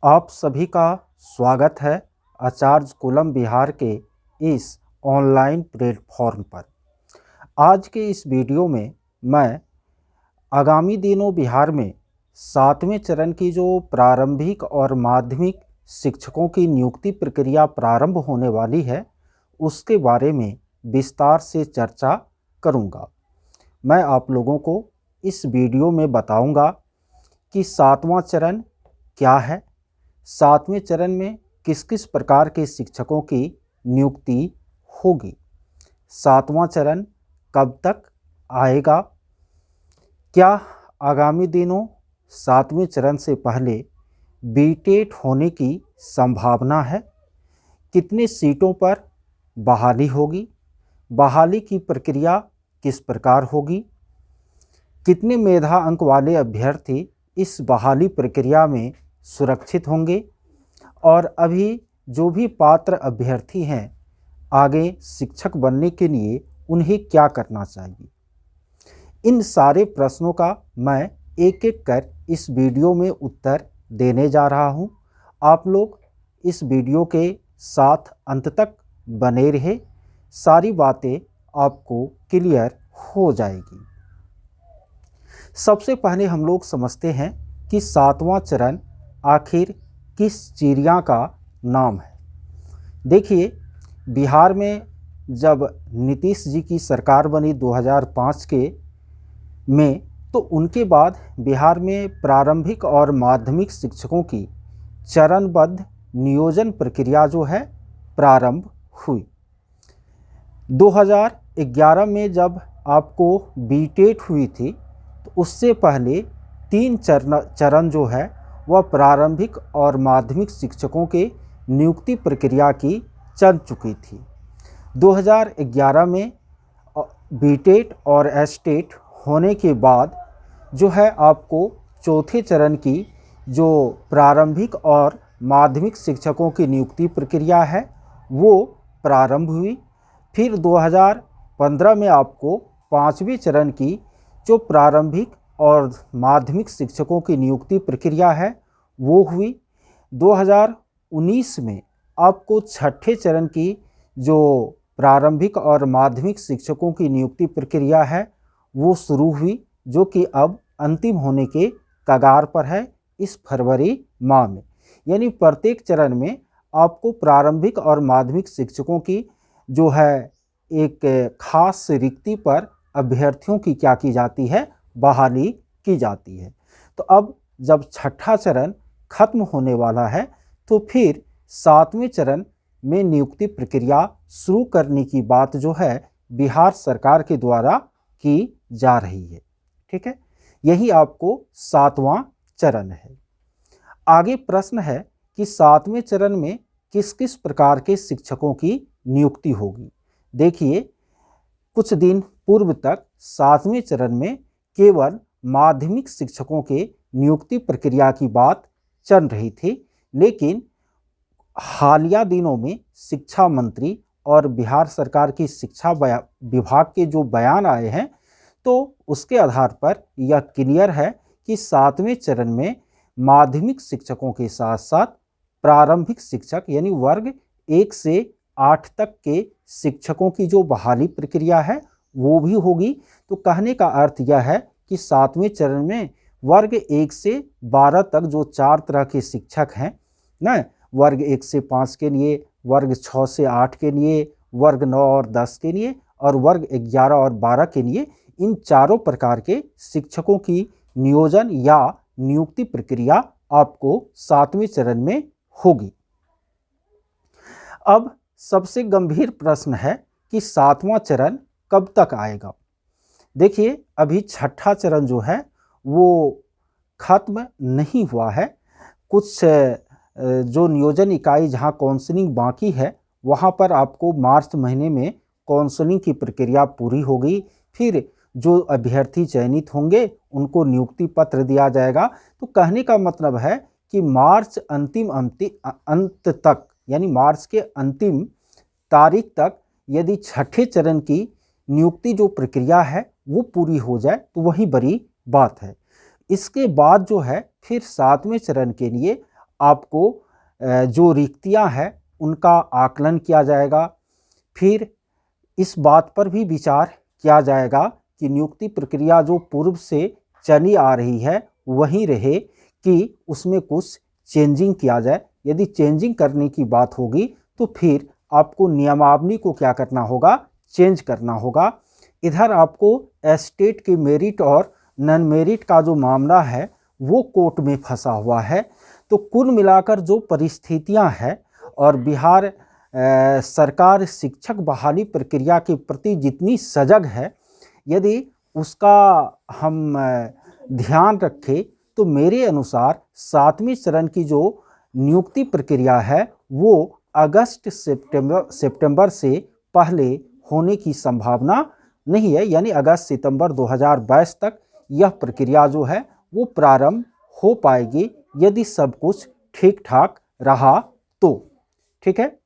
आप सभी का स्वागत है आचार्य कुलम बिहार के इस ऑनलाइन प्लेटफॉर्म पर। आज के इस वीडियो में मैं आगामी दिनों बिहार में 7वें चरण की जो प्रारंभिक और माध्यमिक शिक्षकों की नियुक्ति प्रक्रिया प्रारंभ होने वाली है उसके बारे में विस्तार से चर्चा करूंगा। मैं आप लोगों को इस वीडियो में बताऊंगा कि 7वां चरण क्या है, 7वें चरण में किस किस प्रकार के शिक्षकों की नियुक्ति होगी, 7वां चरण कब तक आएगा, क्या आगामी दिनों 7वें चरण से पहले बीटेट होने की संभावना है, कितनी सीटों पर बहाली होगी, बहाली की प्रक्रिया किस प्रकार होगी, कितने मेधा अंक वाले अभ्यर्थी इस बहाली प्रक्रिया में सुरक्षित होंगे और अभी जो भी पात्र अभ्यर्थी हैं आगे शिक्षक बनने के लिए उन्हें क्या करना चाहिए। इन सारे प्रश्नों का मैं एक एक कर इस वीडियो में उत्तर देने जा रहा हूं। आप लोग इस वीडियो के साथ अंत तक बने रहे, सारी बातें आपको क्लियर हो जाएगी। सबसे पहले हम लोग समझते हैं कि 7वां चरण आखिर किस चिड़िया का नाम है। देखिए, बिहार में जब नीतीश जी की सरकार बनी 2005 के में, तो उनके बाद बिहार में प्रारंभिक और माध्यमिक शिक्षकों की चरणबद्ध नियोजन प्रक्रिया जो है प्रारंभ हुई। 2011 में जब आपको बीटेट हुई थी तो उससे पहले 3 चरण जो है वह प्रारंभिक और माध्यमिक शिक्षकों के नियुक्ति प्रक्रिया की चल चुकी थी। 2011 में बीटेट और एसटेट होने के बाद जो है आपको चौथे चरण की जो प्रारंभिक और माध्यमिक शिक्षकों की नियुक्ति प्रक्रिया है वो प्रारंभ हुई। फिर 2015 में आपको 5वें चरण की जो प्रारंभिक और माध्यमिक शिक्षकों की नियुक्ति प्रक्रिया है वो हुई। 2019 में आपको 6ठे चरण की जो प्रारंभिक और माध्यमिक शिक्षकों की नियुक्ति प्रक्रिया है वो शुरू हुई, जो कि अब अंतिम होने के कगार पर है इस फरवरी माह में। यानी प्रत्येक चरण में आपको प्रारंभिक और माध्यमिक शिक्षकों की जो है एक खास रिक्ति पर अभ्यर्थियों की क्या की जाती है, बहाली की जाती है। तो अब जब 6ठा चरण खत्म होने वाला है तो फिर 7वें चरण में नियुक्ति प्रक्रिया शुरू करने की बात जो है बिहार सरकार के द्वारा की जा रही है। ठीक है, यही आपको 7वां चरण है। आगे प्रश्न है कि 7वें चरण में किस किस प्रकार के शिक्षकों की नियुक्ति होगी। देखिए, कुछ दिन पूर्व तक 7वें चरण में केवल माध्यमिक शिक्षकों के नियुक्ति प्रक्रिया की बात चल रही थी, लेकिन हालिया दिनों में शिक्षा मंत्री और बिहार सरकार की शिक्षा विभाग के जो बयान आए हैं तो उसके आधार पर यह क्लियर है कि 7वें चरण में माध्यमिक शिक्षकों के साथ साथ प्रारंभिक शिक्षक यानी वर्ग 1 से 8 तक के शिक्षकों की जो बहाली प्रक्रिया है वो भी होगी। तो कहने का अर्थ यह है कि 7वें चरण में वर्ग 1 से 12 तक जो 4 तरह के शिक्षक हैं ना, वर्ग 1 से 5 के लिए, वर्ग 6 से 8 के लिए, वर्ग 9 और 10 के लिए और वर्ग 11 और 12 के लिए, इन चारों प्रकार के शिक्षकों की नियोजन या नियुक्ति प्रक्रिया आपको 7वें चरण में होगी। अब सबसे गंभीर प्रश्न है कि 7वां चरण कब तक आएगा। देखिए, अभी 6ठा चरण जो है वो खत्म नहीं हुआ है। कुछ जो नियोजन इकाई जहां काउंसलिंग बाकी है वहां पर आपको मार्च महीने में काउंसलिंग की प्रक्रिया पूरी होगी। फिर जो अभ्यर्थी चयनित होंगे उनको नियुक्ति पत्र दिया जाएगा। तो कहने का मतलब है कि मार्च अंत तक यानी मार्च के अंतिम तारीख तक यदि 6ठे चरण की नियुक्ति जो प्रक्रिया है वो पूरी हो जाए तो वही बड़ी बात है। इसके बाद जो है फिर 7वें चरण के लिए आपको जो रिक्तियां हैं उनका आकलन किया जाएगा। फिर इस बात पर भी विचार किया जाएगा कि नियुक्ति प्रक्रिया जो पूर्व से चली आ रही है वहीं रहे कि उसमें कुछ चेंजिंग किया जाए। यदि चेंजिंग करने की बात होगी तो फिर आपको नियमावली को क्या करना होगा, चेंज करना होगा। इधर आपको एस्टेट के मेरिट और नॉन मेरिट का जो मामला है वो कोर्ट में फंसा हुआ है। तो कुल मिलाकर जो परिस्थितियां हैं और बिहार सरकार शिक्षक बहाली प्रक्रिया के प्रति जितनी सजग है, यदि उसका हम ध्यान रखें तो मेरे अनुसार 7वें चरण की जो नियुक्ति प्रक्रिया है वो अगस्त सितंबर से पहले होने की संभावना नहीं है। यानी अगस्त सितंबर 2022 तक यह प्रक्रिया जो है वो प्रारंभ हो पाएगी यदि सब कुछ ठीक ठाक रहा तो। ठीक है।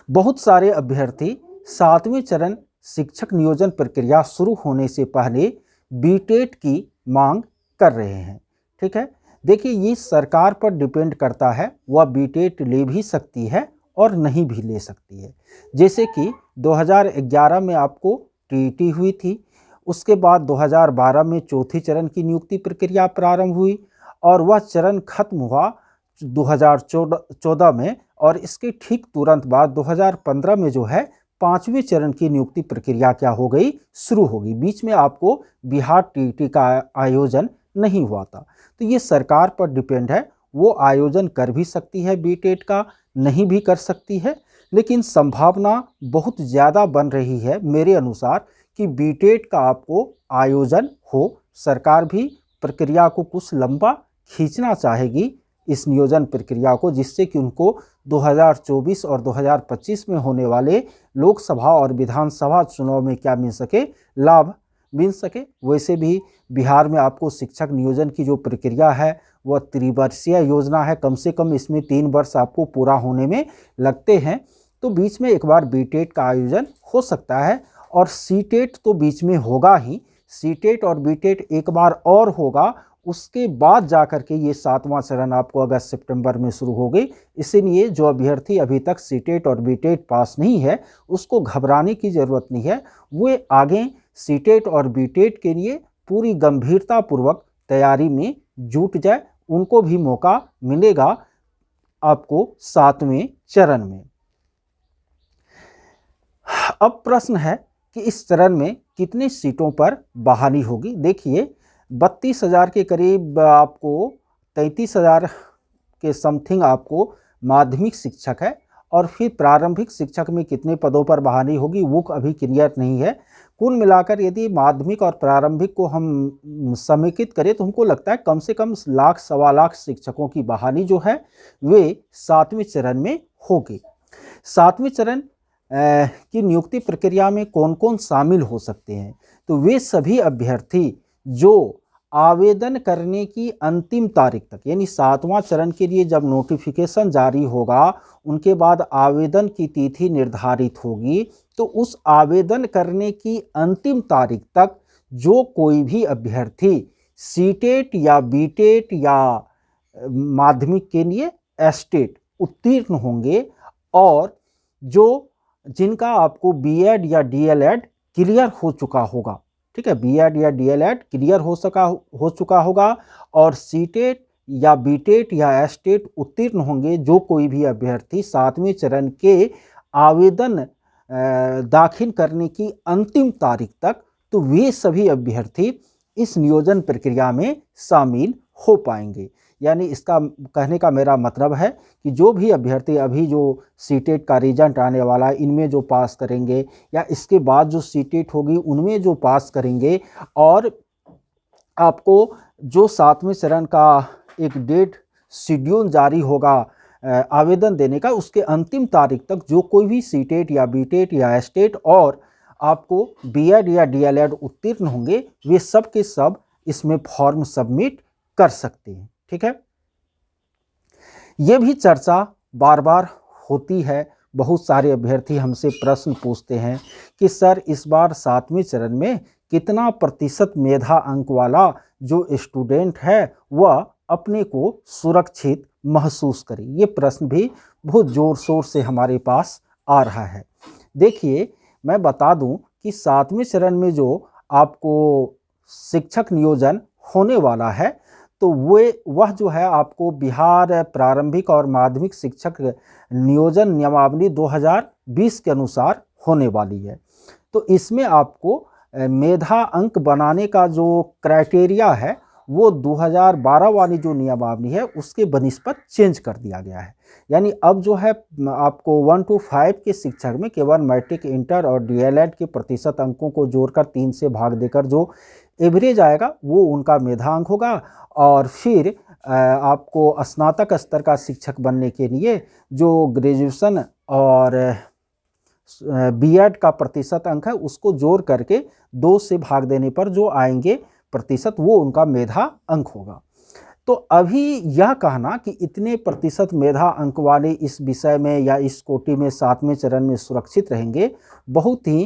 बहुत सारे अभ्यर्थी 7वें चरण शिक्षक नियोजन प्रक्रिया शुरू होने से पहले बीटेट की मांग कर रहे हैं। ठीक है। देखिए, ये सरकार पर डिपेंड करता है, वह बीटेट ले भी सकती है और नहीं भी ले सकती है। जैसे कि 2011 में आपको टीईटी हुई थी, उसके बाद 2012 में चौथे चरण की नियुक्ति प्रक्रिया प्रारंभ हुई और वह चरण खत्म हुआ 2014 में, और इसके ठीक तुरंत बाद 2015 में जो है 5वें चरण की नियुक्ति प्रक्रिया क्या हो गई, शुरू होगी। बीच में आपको बिहार टीईटी का आयोजन नहीं हुआ था। तो ये सरकार पर डिपेंड है, वो आयोजन कर भी सकती है बीटेट का, नहीं भी कर सकती है, लेकिन संभावना बहुत ज़्यादा बन रही है मेरे अनुसार कि बीटेट का आपको आयोजन हो। सरकार भी प्रक्रिया को कुछ लंबा खींचना चाहेगी इस नियोजन प्रक्रिया को, जिससे कि उनको 2024 और 2025 में होने वाले लोकसभा और विधानसभा चुनाव में क्या मिल सके, लाभ मिल सके। वैसे भी बिहार में आपको शिक्षक नियोजन की जो प्रक्रिया है वह त्रिवर्षीय योजना है, कम से कम इसमें 3 वर्ष आपको पूरा होने में लगते हैं। तो बीच में एक बार बीटेट का आयोजन हो सकता है और सीटेट तो बीच में होगा ही। सीटेट और बीटेट एक बार और होगा, उसके बाद जाकर के ये 7वां चरण आपको अगस्त सितंबर में शुरू होगी। इसीलिए जो अभ्यर्थी अभी तक सीटेट और बीटेट पास नहीं है उसको घबराने की ज़रूरत नहीं है, वो आगे सीटेट और बीटेट के लिए पूरी गंभीरतापूर्वक तैयारी में जुट जाए, उनको भी मौका मिलेगा आपको 7वें चरण में। अब प्रश्न है कि इस चरण में कितनी सीटों पर बहाली होगी। देखिए, 32,000 के करीब आपको 33,000 के समथिंग आपको माध्यमिक शिक्षक है, और फिर प्रारंभिक शिक्षक में कितने पदों पर बहाली होगी वो अभी क्लियर नहीं है। कुल मिलाकर यदि माध्यमिक और प्रारंभिक को हम समेकित करें तो हमको लगता है कम से कम 1,00,000 सवा लाख शिक्षकों की बहाली जो है वे 7वें चरण में होगी। 7वें चरण की नियुक्ति प्रक्रिया में कौन कौन शामिल हो सकते हैं, तो वे सभी अभ्यर्थी जो आवेदन करने की अंतिम तारीख तक, यानी 7वां चरण के लिए जब नोटिफिकेशन जारी होगा उनके बाद आवेदन की तिथि निर्धारित होगी, तो उस आवेदन करने की अंतिम तारीख तक जो कोई भी अभ्यर्थी सीटेट या बीटेट या माध्यमिक के लिए एस्टेट उत्तीर्ण होंगे और जो जिनका आपको बीएड या डीएलएड क्लियर हो चुका होगा, ठीक है, बीएड या डीएलएड क्लियर हो चुका होगा और सीटेट या बीटेट या एस्टेट उत्तीर्ण होंगे जो कोई भी अभ्यर्थी 7वें चरण के आवेदन दाखिल करने की अंतिम तारीख तक, तो वे सभी अभ्यर्थी इस नियोजन प्रक्रिया में शामिल हो पाएंगे। यानी इसका कहने का मेरा मतलब है कि जो भी अभ्यर्थी अभी जो सीटेट का रिजल्ट आने वाला है इनमें जो पास करेंगे या इसके बाद जो सीटेट होगी उनमें जो पास करेंगे, और आपको जो 7वें चरण का एक डेट शेड्यूल जारी होगा आवेदन देने का, उसके अंतिम तारीख तक जो कोई भी सीटेट या बीटेट या एस्टेट और आपको बीएड या डीएलएड उत्तीर्ण होंगे वे सब के सब इसमें फॉर्म सबमिट कर सकते हैं। ठीक है, ये भी चर्चा बार बार होती है। बहुत सारे अभ्यर्थी हमसे प्रश्न पूछते हैं कि सर इस बार 7वें चरण में कितना प्रतिशत मेधा अंक वाला जो स्टूडेंट है वह अपने को सुरक्षित महसूस करें? ये प्रश्न भी बहुत ज़ोर शोर से हमारे पास आ रहा है। देखिए, मैं बता दूं कि 7वें चरण में जो आपको शिक्षक नियोजन होने वाला है, तो वह जो है आपको बिहार प्रारंभिक और माध्यमिक शिक्षक नियोजन नियमावली 2020 के अनुसार होने वाली है। तो इसमें आपको मेधा अंक बनाने का जो क्राइटेरिया है वो 2012 वाली जो नियमावली है उसके बनिस्पत चेंज कर दिया गया है। यानी अब जो है आपको 1 to 5 के शिक्षक में केवल मैट्रिक, इंटर और डीएलएड के प्रतिशत अंकों को जोड़कर 3 से भाग देकर जो एवरेज आएगा वो उनका मेधा अंक होगा। और फिर आपको स्नातक स्तर का शिक्षक बनने के लिए जो ग्रेजुएशन और बीएड का प्रतिशत अंक है उसको जोड़ करके 2 से भाग देने पर जो आएंगे प्रतिशत वो उनका मेधा अंक होगा। तो अभी यह कहना कि इतने प्रतिशत मेधा अंक वाले इस विषय में या इस कोटि में 7वें चरण में सुरक्षित रहेंगे बहुत ही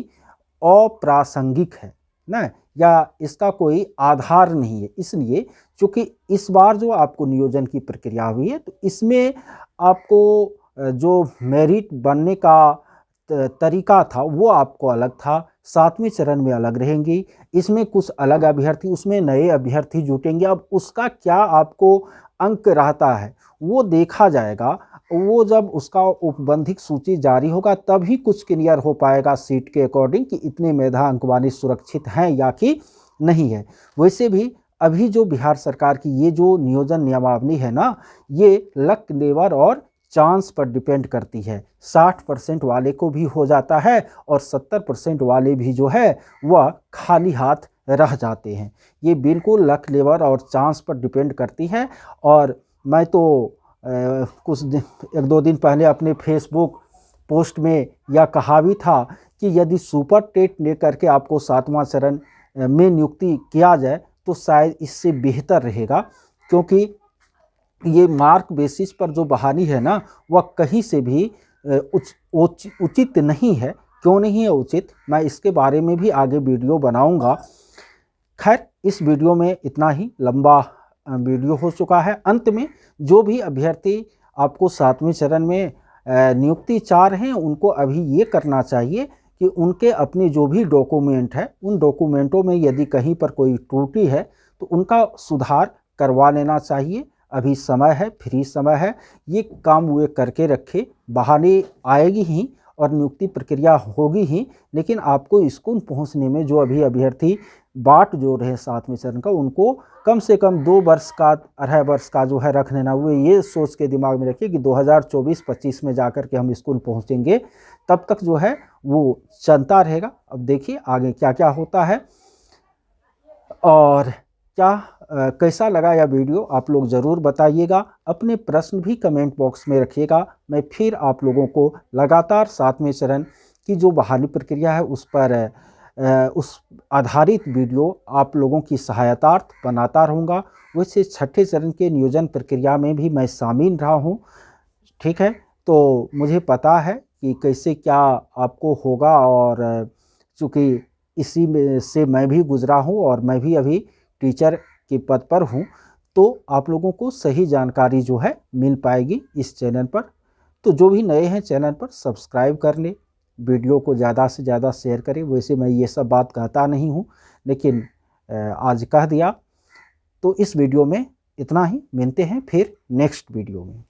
अप्रासंगिक है ना, या इसका कोई आधार नहीं है। इसलिए चूँकि इस बार जो आपको नियोजन की प्रक्रिया हुई है तो इसमें आपको जो मेरिट बनने का तरीका था वो आपको अलग था, 7वें चरण में अलग रहेंगी। इसमें कुछ अलग अभ्यर्थी, उसमें नए अभ्यर्थी जुटेंगे। अब उसका क्या आपको अंक रहता है वो देखा जाएगा। वो जब उसका औपबंधिक सूची जारी होगा तभी कुछ क्लियर हो पाएगा सीट के अकॉर्डिंग कि इतने मेधा अंक वाले सुरक्षित हैं या कि नहीं है। वैसे भी अभी जो बिहार सरकार की ये जो नियोजन नियमावली है ना, ये लक, लेवर और चांस पर डिपेंड करती है। 60% वाले को भी हो जाता है और 70% वाले भी जो है वह खाली हाथ रह जाते हैं। ये बिल्कुल लक, लेवर और चांस पर डिपेंड करती है। और मैं तो कुछ 1-2 दिन पहले अपने फेसबुक पोस्ट में यह कहा भी था कि यदि सुपर टेट लेकर के आपको 7वां चरण में नियुक्ति किया जाए तो शायद इससे बेहतर रहेगा, क्योंकि ये मार्क बेसिस पर जो बहाली है ना वह कहीं से भी उचित नहीं है। क्यों नहीं है उचित, मैं इसके बारे में भी आगे वीडियो बनाऊंगा। खैर, इस वीडियो में इतना ही, लंबा वीडियो हो चुका है। अंत में जो भी अभ्यर्थी आपको 7वें चरण में नियुक्ति चाह रहे हैं उनको अभी ये करना चाहिए कि उनके अपने जो भी डॉक्यूमेंट है उन डॉक्यूमेंटों में यदि कहीं पर कोई त्रुटि है तो उनका सुधार करवा लेना चाहिए। अभी समय है, फ्री समय है, ये काम वे करके रखे। बहाली आएगी ही और नियुक्ति प्रक्रिया होगी ही, लेकिन आपको स्कूल पहुंचने में जो अभी अभ्यर्थी बाट जो रहे 7वें चरण का उनको कम से कम 2 वर्ष का, 2.5 वर्ष का जो है रख लेना। वो ये सोच के दिमाग में रखिए कि 2024-25 में जाकर के हम स्कूल पहुंचेंगे, तब तक जो है वो चलता रहेगा। अब देखिए आगे क्या क्या होता है और कैसा लगा यह वीडियो आप लोग ज़रूर बताइएगा। अपने प्रश्न भी कमेंट बॉक्स में रखिएगा। मैं फिर आप लोगों को लगातार 7वें चरण की जो बहाली प्रक्रिया है उस पर उस आधारित वीडियो आप लोगों की सहायतार्थ बनाता रहूँगा। वैसे 6ठे चरण के नियोजन प्रक्रिया में भी मैं शामिल रहा हूँ, ठीक है, तो मुझे पता है कि कैसे क्या आपको होगा। और चूँकि इसी में से मैं भी गुजरा हूँ और मैं भी अभी टीचर के पद पर हूँ, तो आप लोगों को सही जानकारी जो है मिल पाएगी इस चैनल पर। तो जो भी नए हैं चैनल पर सब्सक्राइब कर लें, वीडियो को ज़्यादा से ज़्यादा शेयर करें। वैसे मैं ये सब बात कहता नहीं हूँ, लेकिन आज कह दिया। तो इस वीडियो में इतना ही, मिलते हैं फिर नेक्स्ट वीडियो में।